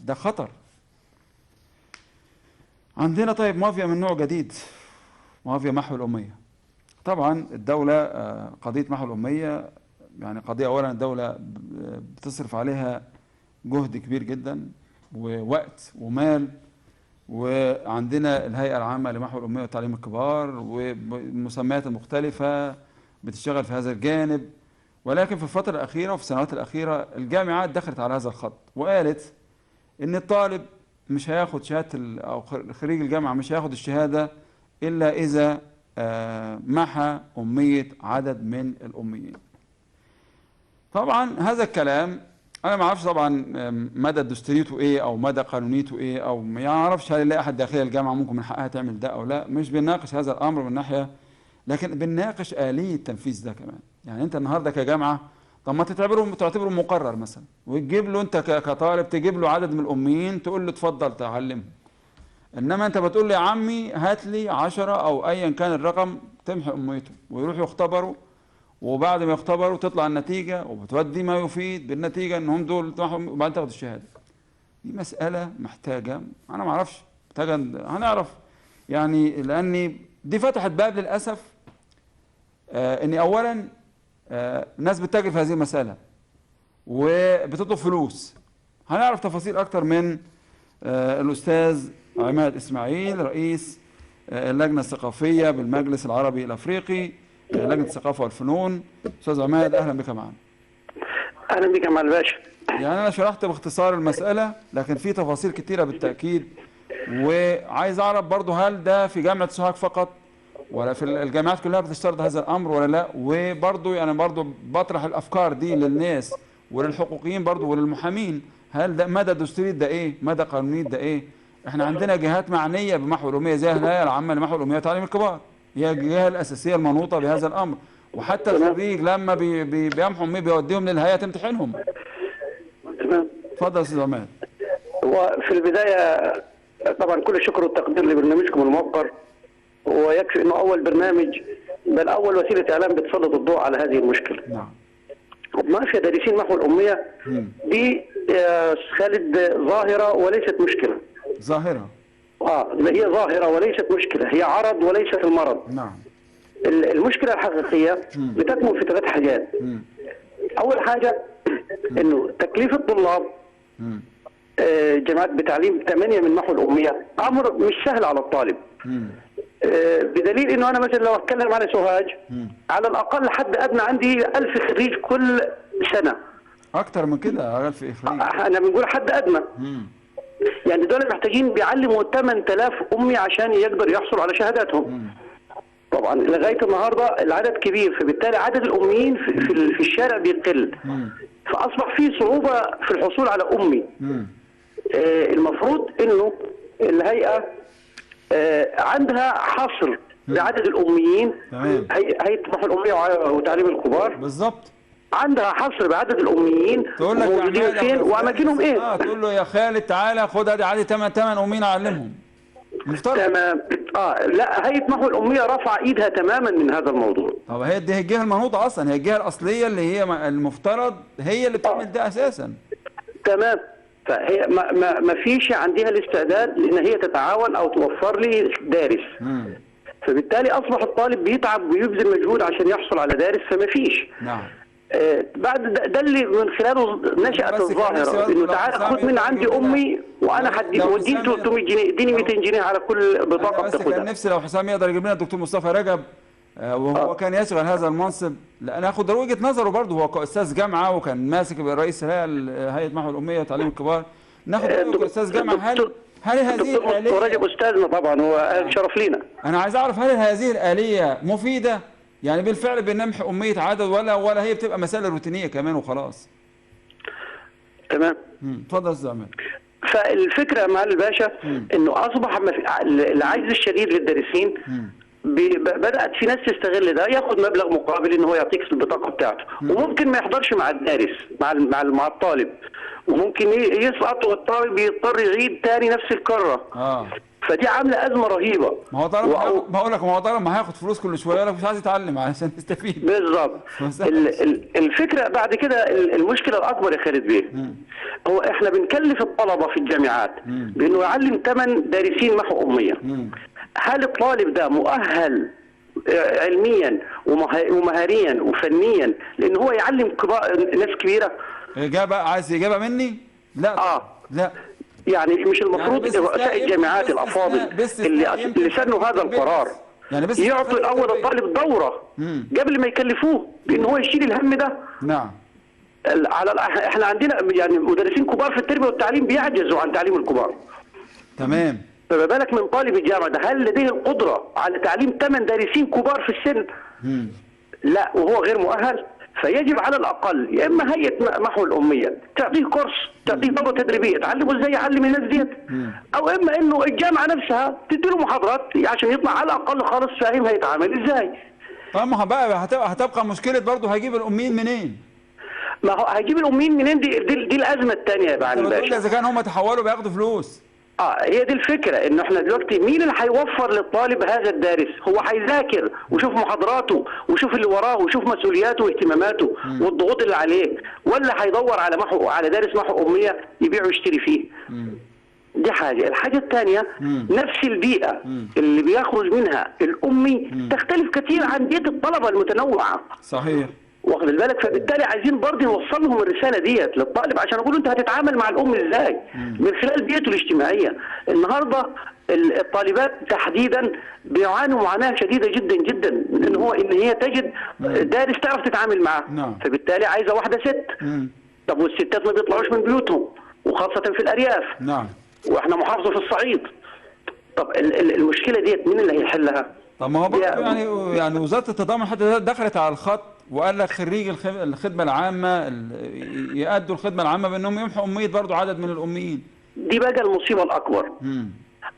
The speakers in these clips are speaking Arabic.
ده خطر. عندنا طيب مافيا من نوع جديد، مافيا محو الأمية. طبعا الدولة قضية محو الأمية يعني قضية أولا الدولة بتصرف عليها جهد كبير جدا ووقت ومال، وعندنا الهيئة العامة لمحو الأمية وتعليم الكبار والمسميات المختلفة بتشتغل في هذا الجانب. ولكن في الفترة الأخيرة وفي السنوات الأخيرة الجامعات دخلت على هذا الخط وقالت إن الطالب مش هياخد شهادة أو خريج الجامعة مش هياخد الشهادة إلا إذا محى أمية عدد من الأميين. طبعا هذا الكلام أنا ما أعرفش طبعا مدى دستوريته إيه أو مدى قانونيته إيه، أو ما أعرفش هل يلاقي أحد داخل الجامعة ممكن من حقها تعمل ده أو لا. مش بنناقش هذا الأمر من ناحية، لكن بنناقش آلية تنفيذ ده كمان. يعني أنت النهارده كجامعة طب ما تعتبره مقرر مثلا، وتجيب له أنت كطالب تجيب له عدد من الأميين تقول له اتفضل تعلمهم. انما انت بتقول لي يا عمي هات لي 10 او ايا كان الرقم تمحي اميته، ويروحوا يختبروا، وبعد ما يختبروا تطلع النتيجه وبتودي ما يفيد بالنتيجه انهم دول وبعدين تاخد الشهاده. دي مساله محتاجه انا ما اعرفش، محتاجه هنعرف يعني، لاني دي فتحت باب للاسف ان اولا ناس بتتاجر في هذه المساله وبتطلب فلوس. هنعرف تفاصيل اكتر من الاستاذ عماد اسماعيل رئيس اللجنه الثقافيه بالمجلس العربي الافريقي، لجنه الثقافه والفنون. استاذ عماد اهلا بك معنا. اهلا بك يا معالي الباشا. يعني انا شرحت باختصار المساله لكن في تفاصيل كتيره بالتاكيد، وعايز اعرف برضو هل ده في جامعه سوهاج فقط ولا في الجامعات كلها بتشترط هذا الامر ولا لا؟ وبرضو يعني برضو بطرح الافكار دي للناس وللحقوقيين برضو وللمحامين، هل ده مدى دستوري ده ايه؟ مدى قانوني ده ايه؟ احنا عندنا جهات معنيه بمحو الاميه زي الهيئه العامه لمحو الاميه وتعليم الكبار، هي الجهه الاساسيه المنوطه بهذا الامر، وحتى الخريج لما بيمحوا اميه بيوديهم للهيئه تمتحنهم. تمام. اتفضل يا استاذ عماد. وفي البدايه طبعا كل الشكر والتقدير لبرنامجكم الموقر، ويكفي انه اول برنامج بل اول وسيله اعلام بتسلط الضوء على هذه المشكله. نعم. مافيا دارسين محو الاميه دي يا خالد ظاهره وليست مشكله. ظاهره. هي ظاهره وليست مشكله، هي عرض وليست المرض. نعم. المشكله الحقيقيه بتكمن في 3 حاجات. اول حاجه انه تكليف الطلاب جامعات بتعليم 8 من محو الاميه امر مش سهل على الطالب. بدليل انه انا مثلا لو اتكلم على سوهاج على الاقل حد ادنى عندي 1000 خريج كل سنه. اكتر من كده 1000 خريج. انا بنقول حد ادنى. يعني دول محتاجين بيعلموا 8000 امي عشان يقدروا يحصلوا على شهاداتهم. طبعا لغايه النهارده العدد كبير، فبالتالي عدد الاميين في الشارع بيقل. فاصبح في صعوبه في الحصول على امي. المفروض انه الهيئه عندها حصر بعدد الاميين. هيئه محو الاميه وتعليم الكبار بالظبط عندها حصر بعدد الاميين موجودين فين واماكنهم ايه. تقول له يا خالد تعالى خد ادي عادي 8 اميين اعلمهم. مفترض. تمام. لا، هيئه محو الاميه رفع ايدها تماما من هذا الموضوع. طب هي دي الجهه المنوطه اصلا، هي الجهه الاصليه اللي هي المفترض هي اللي بتعمل ده اساسا. تمام. فهي ما فيش عندها الاستعداد لان هي تتعاون او توفر لي دارس. فبالتالي اصبح الطالب بيتعب ويبذل مجهود عشان يحصل على دارس، فما فيش. نعم. بعد ده اللي من خلاله نشأت الظاهره انه تعالى خد من عندي امي وانا هديك وديني 300 جنيه، اديني 200 جنيه على كل بطاقه بتاخدها. كان نفسي لو حسام يقدر يجيب لنا الدكتور مصطفى رجب وهو كان يشغل هذا المنصب، لان اخد وجهه نظره برضه، هو استاذ جامعه وكان ماسك رئيس هيئه محو الاميه وتعليم الكبار. ناخد رايه استاذ جامعه. هل هذه الآلية الدكتور رجب استاذنا طبعا، هو شرف لينا. انا عايز اعرف هل هذه الآلية مفيده؟ يعني بالفعل بنمحي اميه عدد ولا هي بتبقى مساله روتينيه كمان وخلاص؟ تمام. اتفضل يا استاذ عماد. فالفكره يا معالي الباشا انه اصبح العجز الشديد للدارسين. بدات في ناس تستغل ده، ياخد مبلغ مقابل ان هو يعطيك البطاقه بتاعته، وممكن ما يحضرش مع الدارس مع الطالب، وممكن يسقط والطالب يضطر يعيد تاني نفس الكره. فدي عامله ازمه رهيبه. ما هو طالما بقول لك، ما هو طالما هياخد فلوس كل شويه يقول لك مش عايز يتعلم عشان يستفيد. بالظبط. الفكره بعد كده المشكله الاكبر يا خالد بيه، هو احنا بنكلف الطلبه في الجامعات بانه يعلم 8 دارسين محو اميه. هل الطالب ده مؤهل علميا ومهاريا وفنيا لان هو يعلم ناس كبيره؟ اجابه عايز اجابه مني؟ لا. لا يعني مش المفروض يعني رؤساء الجامعات الافاضل اللي سنوا هذا القرار يعني يعطوا الاول الطالب دوره قبل ما يكلفوه بان هو يشيل الهم ده؟ نعم. احنا عندنا يعني مدرسين كبار في التربيه والتعليم بيعجزوا عن تعليم الكبار. تمام. فما بالك من طالب الجامعه ده، هل لديه القدره على تعليم 8 دارسين كبار في السن؟ لا، وهو غير مؤهل. فيجب على الاقل يا اما هيئه محو الاميه تعطيه كورس، تعطيه دوره تدريبيه تعلمه ازاي يعلم الناس ديت، او اما انه الجامعه نفسها تدي له محاضرات عشان يطلع على الاقل خالص فاهم هيتعامل ازاي. طب ما بقى هتبقى مشكله برضه، هيجيب الاميين منين؟ ما هو هيجيب الاميين منين؟ دي الازمه الثانيه يا معالي الباشا. اذا كان هم تحولوا بياخدوا فلوس. هي دي الفكره، انه احنا دلوقتي مين اللي هيوفر للطالب هذا الدارس؟ هو هيذاكر ويشوف محاضراته ويشوف اللي وراه ويشوف مسؤولياته واهتماماته والضغوط اللي عليه، ولا هيدور على دارس محو اميه يبيع ويشتري فيه؟ دي حاجه. الحاجه الثانيه نفس البيئه اللي بيخرج منها الامي تختلف كثير عن بيئه الطلبه المتنوعه. صحيح. واخد بالك؟ فبالتالي عايزين برضه نوصل لهم الرساله ديت للطالب عشان اقول له انت هتتعامل مع الام ازاي؟ من خلال بيئته الاجتماعيه. النهارده الطالبات تحديدا بيعانوا معاناه شديده جدا جدا ان هي تجد دارس تعرف تتعامل معاه. فبالتالي عايزه واحده ست. طب والستات ما بيطلعوش من بيوتهم وخاصه في الارياف. واحنا محافظه في الصعيد. طب المشكله ديت مين اللي هيحلها؟ طب ما هو يعني وزاره التضامن حتى دخلت على الخط وقال لك خريج الخدمه العامه يأدوا الخدمه العامه بانهم يمحوا اميه برضه عدد من الاميين. دي بقى المصيبه الاكبر.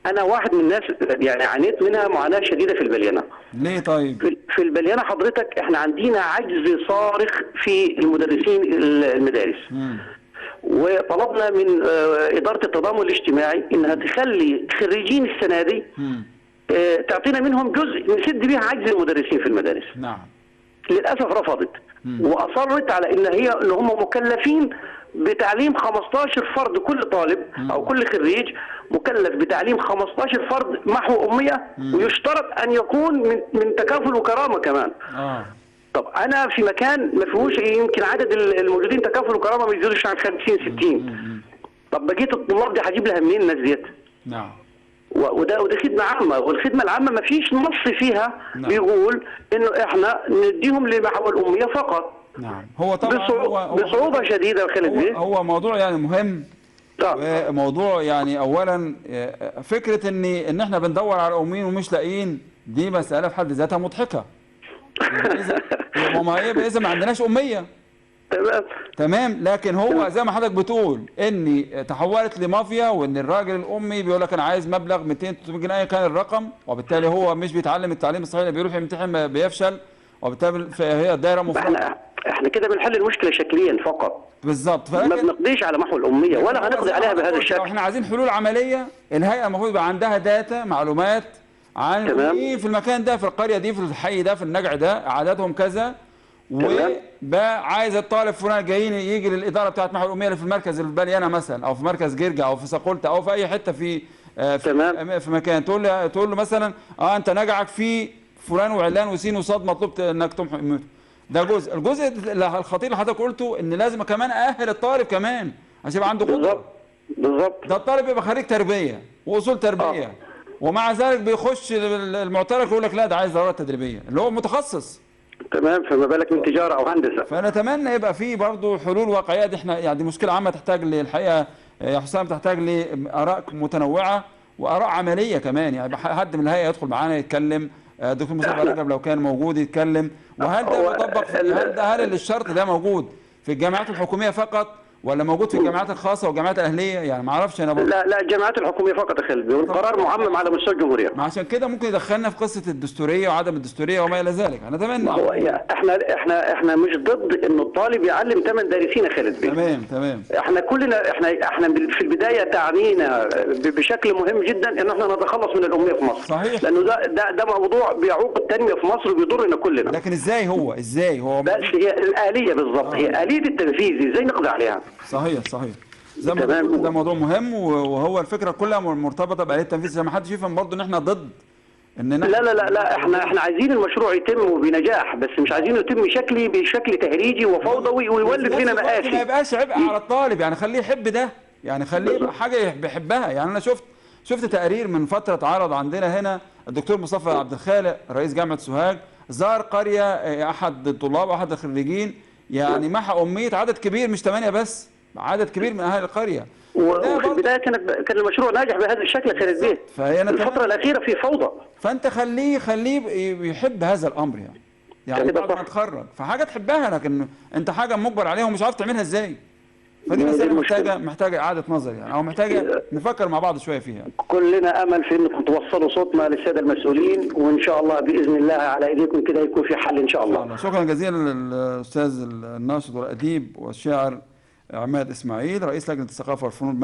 انا واحد من الناس يعني عانيت منها معاناه شديده في البليانه. ليه طيب؟ في البليانه حضرتك احنا عندنا عجز صارخ في المدرسين المدارس. وطلبنا من اداره التضامن الاجتماعي انها تخلي خريجين السنه دي تعطينا منهم جزء نسد بيه عجز المدرسين في المدارس. نعم. للاسف رفضت واصرت على ان هم مكلفين بتعليم 15 فرد، كل طالب او كل خريج مكلف بتعليم 15 فرد محو اميه، ويشترط ان يكون من تكافل وكرامه كمان. طب انا في مكان ما فيهوش يمكن عدد الموجودين تكافل وكرامه ما يزيدوش عن 50 60. طب بقيه الطلاب دي هجيب لها منين الناس ديت؟ نعم. وده خدمه عامه، والخدمه العامه ما فيش نص فيها بيقول انه احنا نديهم لمحو الاميه فقط. نعم. هو طبعا بصعوبه شديده خالد بيه. هو موضوع يعني مهم. موضوع يعني اولا فكره ان احنا بندور على الاميين ومش لاقيين، دي مساله في حد ذاتها مضحكه. اذا ما عندناش اميه. تمام. لكن هو زي ما حضرتك بتقول ان تحولت لمافيا، وان الراجل الامي بيقول لك انا عايز مبلغ 200 300 جنيه كان الرقم، وبالتالي هو مش بيتعلم التعليم الصحيح، بيروح يمتحن بيفشل، وبالتالي هي الدايره مفرغه. احنا كده بنحل المشكله شكليا فقط. بالظبط. ما بنقضيش على محو الاميه ولا هنقضي عليها بهذا الشكل. احنا عايزين حلول عمليه. الهيئه المفروض يبقى عندها داتا معلومات عن الاميين في المكان ده، في القريه دي، في الحي ده، في النجع ده، عددهم كذا، وبقى عايز الطالب فلان جايين يجي للاداره بتاعت محو الاميه اللي في المركز البليانه مثلا، او في مركز جرجع، او في ساقولته، او في اي حته في مكان، تقول له مثلا انت نجعك في فلان وعلان وسين وصاد مطلوب انك تمحو اميته. ده الجزء الخطير اللي حضرتك قلته، ان لازم كمان ااهل الطالب كمان عشان يبقى عنده قدره. بالظبط. ده الطالب يبقى خريج تربيه واصول تربيه، ومع ذلك بيخش المعترك يقول لك لا ده عايز دورات تدريبيه اللي هو متخصص. تمام. فما بالك من تجاره او هندسه. فنتمنى يبقى في برضه حلول واقعيه. دي احنا يعني دي مشكله عامه تحتاج للحقيقه يا حسام، تحتاج لاراء متنوعه واراء عمليه كمان. يعني حد من الهيئه يدخل معانا يتكلم، دكتور مصطفى رجب لو كان موجود يتكلم. وهل ده مطبق هل الشرط ده موجود في الجامعات الحكوميه فقط، ولا موجود في الجامعات الخاصه والجامعات الاهليه؟ يعني ما اعرفش انا برضه. لا الجامعات الحكوميه فقط يا خالد، والقرار معمم على مستوى الجمهوريه. ما عشان كده ممكن يدخلنا في قصه الدستوريه وعدم الدستوريه وما الى ذلك. انا اتمنى. هو احنا مش ضد انه الطالب يعلم 8 دارسين يا خالد بيه. تمام. احنا كلنا احنا في البدايه تعنينا بشكل مهم جدا ان احنا نتخلص من الاميه في مصر. صحيح. لانه ده موضوع بيعوق التنميه في مصر وبيضرنا كلنا. لكن ازاي هو بس هي الاليه بالظبط، هي اليه التنفيذ ازاي نقضي عليها. صحيح. زي ما قلت ده موضوع مهم، وهو الفكره كلها مرتبطه بآلية التنفيذ، زي ما حدش يفهم برضه ان احنا ضد اننا لا احنا عايزين المشروع يتم بنجاح، بس مش عايزينه يتم بشكل تهريجي وفوضوي ويولد فينا مآسي. ما يبقاش عبء على الطالب، يعني خليه يحب ده، يعني خليه يبقى حاجه بيحبها. يعني انا شفت تقرير من فتره اتعرض عندنا هنا، الدكتور مصطفى عبد الخالق رئيس جامعه سوهاج زار قريه احد الطلاب احد الخريجين، يعني محى اميه عدد كبير، مش 8 بس، عدد كبير من اهل القريه. وفي البدايه كان المشروع ناجح بهذا الشكل خالد بيه. الفتره الاخيره في فوضى. فانت خليه يحب هذا الامر، يعني بعد ما تخرج فحاجه تحبها، لكن انت حاجه مجبر عليها ومش عارف تعملها ازاي. فدي مساله محتاجه اعاده نظر، يعني او محتاجه نفكر مع بعض شويه فيها. كلنا امل في انكم توصلوا صوتنا للساده المسؤولين، وان شاء الله باذن الله على ايديكم كده يكون في حل ان شاء الله. شكرا جزيلا للاستاذ الناشط والاديب والشاعر عماد اسماعيل، رئيس لجنه الثقافه والفنون